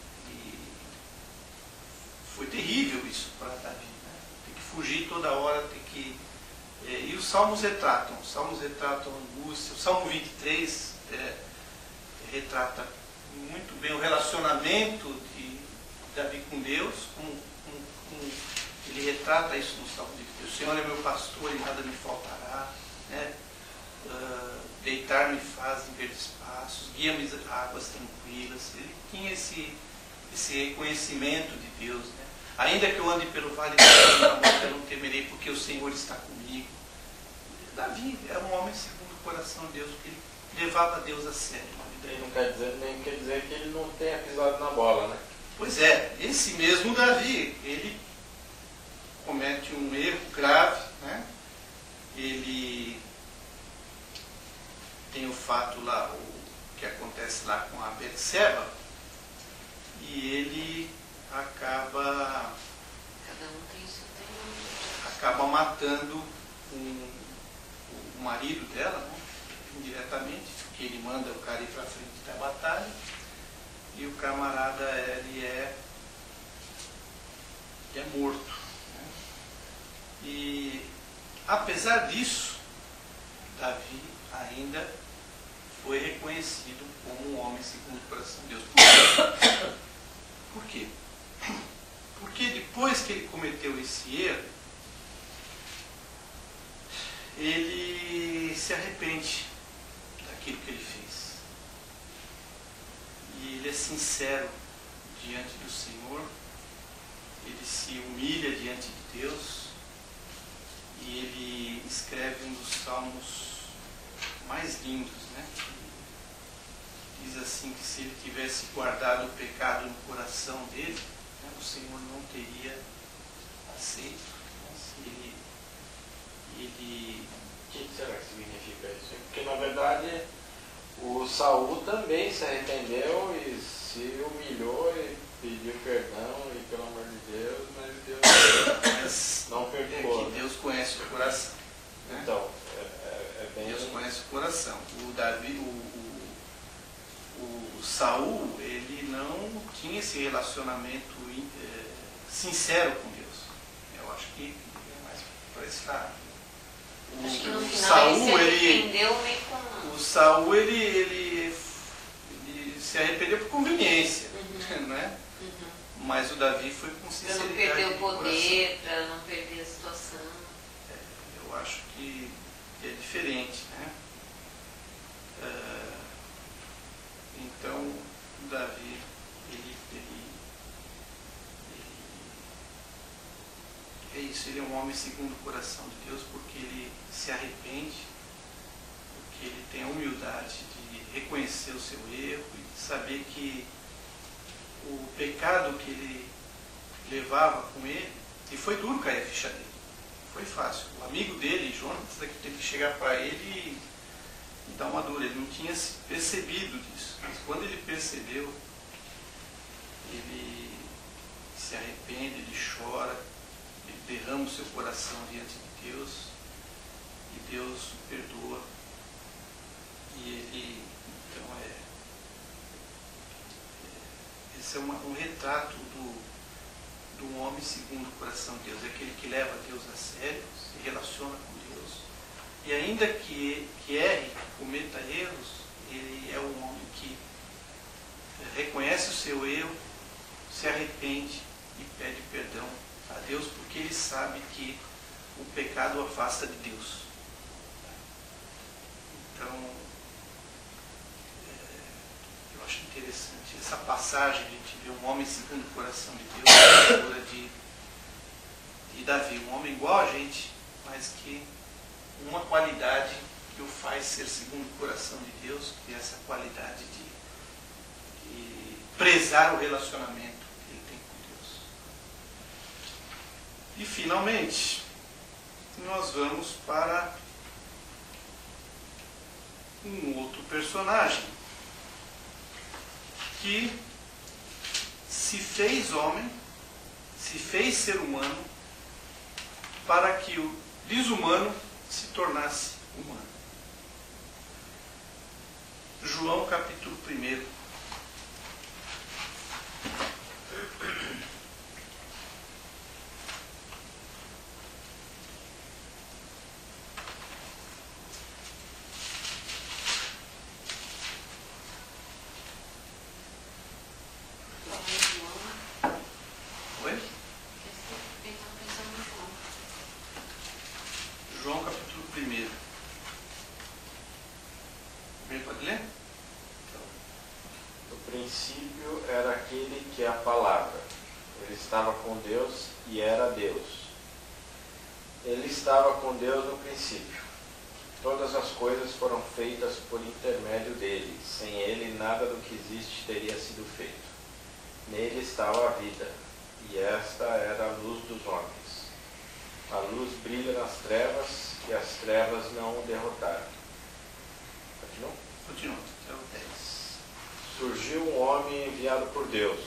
foi terrível isso para Davi, né? Tem que fugir toda hora, e os Salmos retratam a angústia. O Salmo 23 retrata muito bem o relacionamento de Davi com Deus, ele retrata isso no Salmo 23. O Senhor é meu pastor e nada me faltará, né? Deitar-me faz em verdes passos, guia-me a águas tranquilas. Ele tinha esse reconhecimento de Deus, né? Ainda que eu ande pelo vale da sombra da morte, eu não temerei, porque o Senhor está comigo. Davi era um homem segundo o coração de Deus, porque ele levava Deus a sério. E não quer dizer que ele não tenha pisado na bola, né? Pois é, esse mesmo Davi, ele comete um erro grave, né? Ele tem o fato lá, o que acontece lá com a Betseba, e ele acaba matando o marido dela, né? Indiretamente, porque ele manda o cara ir para frente da batalha, e o camarada ele é morto, né? E apesar disso, Davi ainda foi reconhecido como um homem segundo o coração de Deus. Por quê? Porque depois que ele cometeu esse erro, ele se arrepende daquilo que ele fez. E ele é sincero diante do Senhor, ele se humilha diante de Deus, e ele escreve um dos salmos mais lindos, né? Diz assim que se ele tivesse guardado o pecado no coração dele, né, o Senhor não teria aceito. Né? Se ele... O que será que significa isso? Porque na verdade o Saul também se arrependeu e se humilhou e pediu perdão, e pelo amor de Deus, mas Deus não perdoou. Deus conhece o coração. Né? Então, bem... Deus conhece o coração. O Davi, o Saul, ele não tinha esse relacionamento sincero com Deus. Eu acho que é mais para esse lado. Acho que no final Saul, ele se arrependeu meio com... O Saul, ele se arrependeu por conveniência, né? Mas o Davi foi com sinceridade. Para não perder o poder, para não perder a situação. Eu acho que é diferente, né? Então, o Davi, é isso, ele é um homem segundo o coração de Deus, porque ele se arrepende, porque ele tem a humildade de reconhecer o seu erro e de saber que o pecado que ele levava com ele, e foi duro cair a ficha dele, foi fácil. O amigo dele, Jonas, teve que chegar para ele e dar uma dura. Ele não tinha se percebido disso, mas quando ele percebeu, ele se arrepende, ele chora, ele derrama o seu coração diante de Deus, e Deus o perdoa. E ele, então, esse é um retrato do homem segundo o coração de Deus, é aquele que leva Deus a sério, se relaciona com Deus, e ainda que erre, cometa erros, ele é um homem que reconhece o seu erro, se arrepende e pede perdão a Deus, porque ele sabe que o pecado o afasta de Deus. interessante. Essa passagem, a gente vê um homem segundo o coração de Deus, a figura de Davi, um homem igual a gente, mas que uma qualidade que o faz ser segundo o coração de Deus, que é essa qualidade de prezar o relacionamento que ele tem com Deus. E finalmente, nós vamos para um outro personagem que se fez homem, se fez ser humano, para que o desumano se tornasse humano. João capítulo 1. Oi? João capítulo 1. Alguém pode ler? No princípio era aquele que é a palavra. Ele estava com Deus e era Deus. Ele estava com Deus no princípio. Todas as coisas foram feitas por intermédio dele. Sem ele, nada do que existe teria sido feito. Nele estava a vida, e esta era a luz dos homens. A luz brilha nas trevas, e as trevas não o derrotaram. Continua? Continua, até o 10. Surgiu um homem enviado por Deus,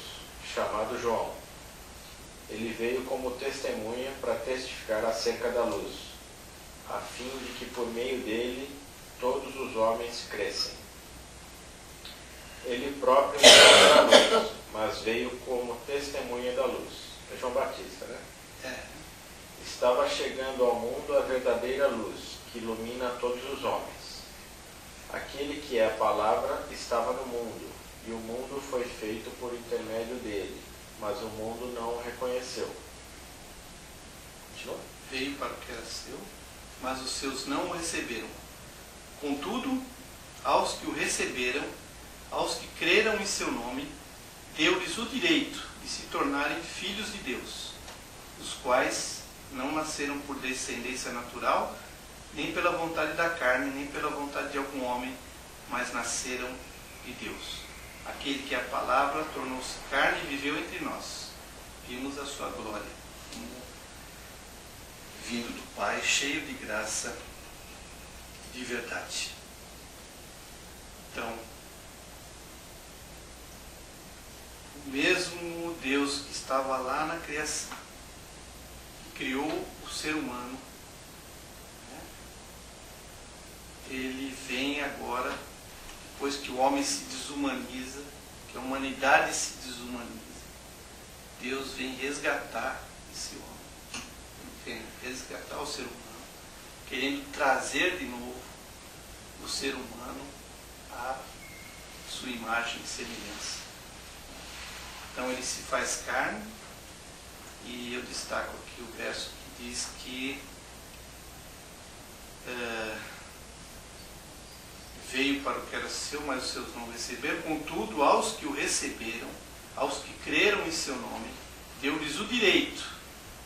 chamado João. Ele veio como testemunha para testificar acerca da luz, a fim de que por meio dele todos os homens crescem. Ele próprio não era a luz, mas veio como testemunha da luz. É João Batista, né? É. Estava chegando ao mundo a verdadeira luz, que ilumina todos os homens. Aquele que é a palavra estava no mundo, e o mundo foi feito por intermédio dele, mas o mundo não o reconheceu. Continua? Veio para o que era seu, mas os seus não o receberam. Contudo, aos que o receberam, aos que creram em seu nome, deu-lhes o direito de se tornarem filhos de Deus, os quais não nasceram por descendência natural, nem pela vontade da carne, nem pela vontade de algum homem, mas nasceram de Deus. Aquele que é a palavra tornou-se carne e viveu entre nós. Vimos a sua glória, como vindo do Pai, cheio de graça e de verdade. Então, o mesmo Deus que estava lá na criação, que criou o ser humano, ele vem agora, depois que o homem se desumaniza, que a humanidade se desumaniza, Deus vem resgatar esse homem, vem resgatar o ser humano, querendo trazer de novo o ser humano à sua imagem e semelhança. Então ele se faz carne, e eu destaco aqui o verso que diz que veio para o que era seu, mas os seus não receberam. Contudo, aos que o receberam, aos que creram em seu nome, deu-lhes o direito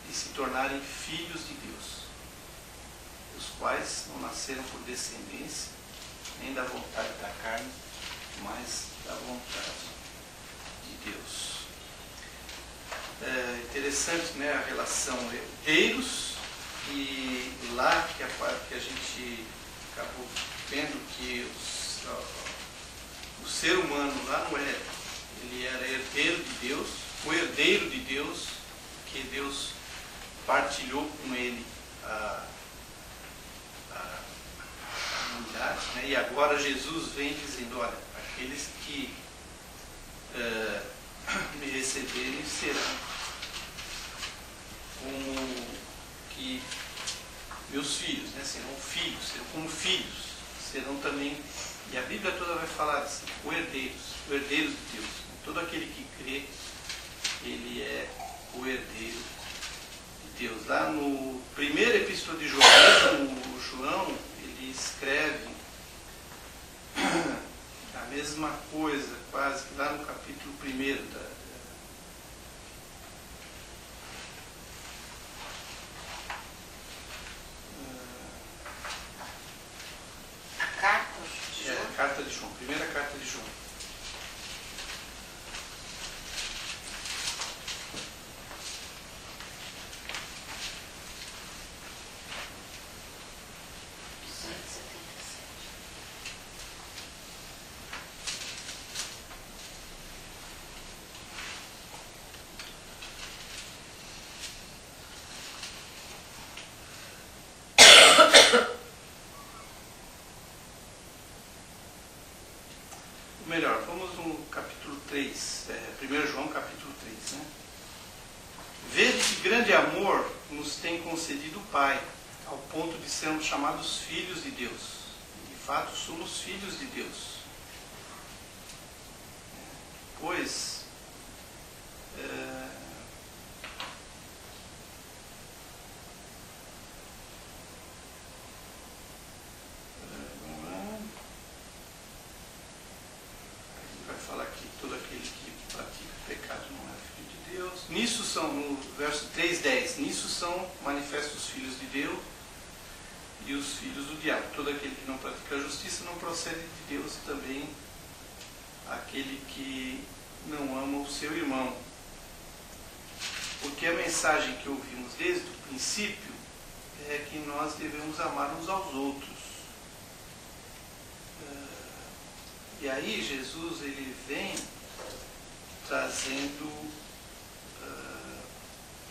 de se tornarem filhos de Deus, os quais não nasceram por descendência, nem da vontade da carne, mas da vontade de Deus. É interessante, né, a relação herdeiros, e lá que a gente acabou vendo que o ser humano lá no Éden, ele era herdeiro de Deus, o herdeiro de Deus, que Deus partilhou com ele a humanidade, né? E agora Jesus vem dizendo, olha, aqueles que me receberem serão como que meus filhos, né? Serão filhos, serão como filhos, serão também, e a Bíblia toda vai falar assim, o herdeiro de Deus. Todo aquele que crê, ele é o herdeiro de Deus. Lá no primeiro epístola de João, ele escreve, na mesma coisa, quase que lá no capítulo 1 carta de João, primeira carta de João. Melhor, vamos no capítulo 3, 1 João capítulo 3, né? Vede que grande amor nos tem concedido o Pai, ao ponto de sermos chamados filhos de Deus. De fato, somos filhos de Deus. Pois, nisso são, no verso 3:10, nisso são manifestos os filhos de Deus e os filhos do diabo. Todo aquele que não pratica a justiça não procede de Deus, também aquele que não ama o seu irmão. Porque a mensagem que ouvimos desde o princípio é que nós devemos amar uns aos outros. E aí Jesus ele vem trazendo,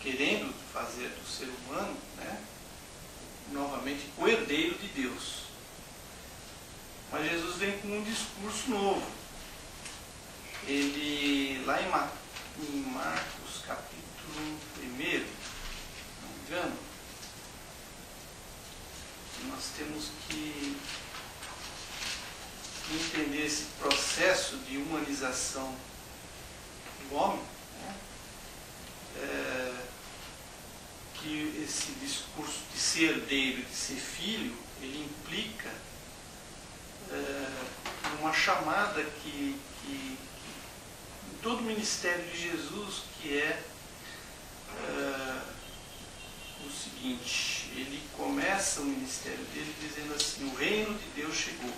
querendo fazer do ser humano, né, novamente co-herdeiro de Deus. Mas Jesus vem com um discurso novo. Ele, lá em Marcos capítulo 1, não me engano, nós temos que entender esse processo de humanização do homem, né? Que esse discurso de ser herdeiro, de ser filho, ele implica uma chamada que em todo o ministério de Jesus, que é o seguinte: ele começa o ministério dele dizendo assim: o reino de Deus chegou.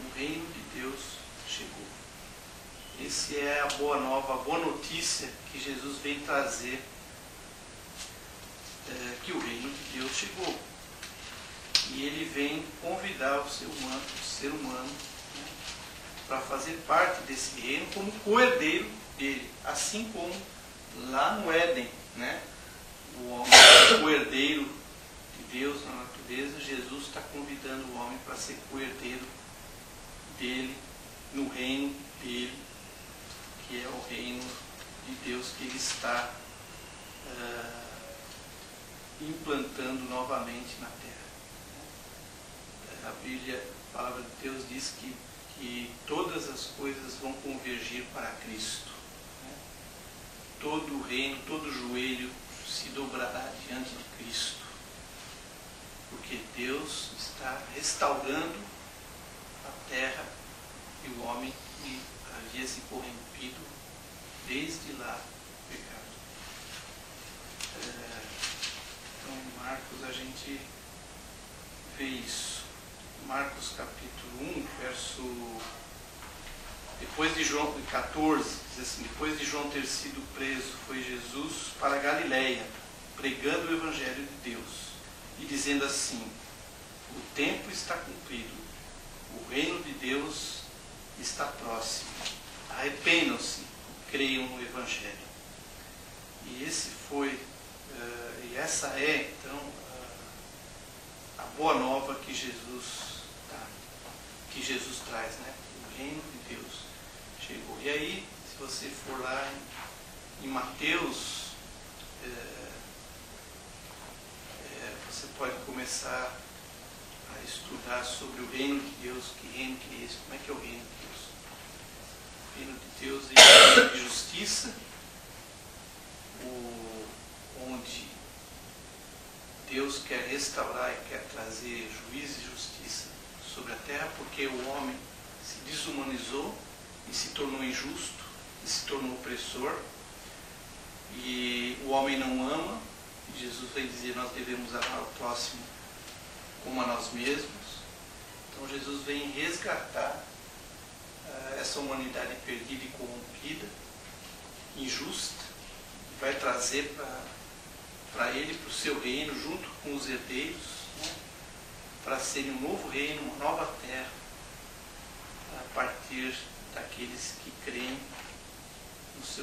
O reino de Deus chegou. Essa é a boa nova, a boa notícia que Jesus vem trazer, que o reino de Deus chegou. E ele vem convidar o ser humano, né, para fazer parte desse reino como co-herdeiro dele. Assim como lá no Éden, né, o homem é co-herdeiro de Deus na natureza, Jesus está convidando o homem para ser co-herdeiro dele, no reino dele, que é o reino de Deus que ele está implantando novamente na terra. A Bíblia, a palavra de Deus diz que todas as coisas vão convergir para Cristo. Todo o reino, todo joelho se dobrará diante de Cristo, porque Deus está restaurando a terra e o homem que havia se corrompido desde lá o pecado. Então, em Marcos a gente vê isso. Marcos capítulo 1, verso... Depois de João 14, diz assim: depois de João ter sido preso, foi Jesus para Galiléia, pregando o Evangelho de Deus, e dizendo assim: o tempo está cumprido, o reino de Deus está próximo, arrependam-se, creiam no Evangelho. E essa é então a boa nova que Jesus traz, né? O reino de Deus chegou. E aí, se você for lá em Mateus, você pode começar a estudar sobre o reino de Deus. Que reino que é esse? Como é que é o reino de Deus? O reino de Deus é um reino de justiça, onde Deus quer restaurar e quer trazer juízo e justiça sobre a terra, porque o homem se desumanizou e se tornou injusto, e se tornou opressor. E o homem não ama. E Jesus vai dizer: nós devemos amar o próximo como a nós mesmos. Então Jesus vem resgatar essa humanidade perdida e corrompida, injusta, e vai trazer para ele, para o seu reino, junto com os herdeiros, né, para ser um novo reino, uma nova terra, a partir daqueles que creem no seu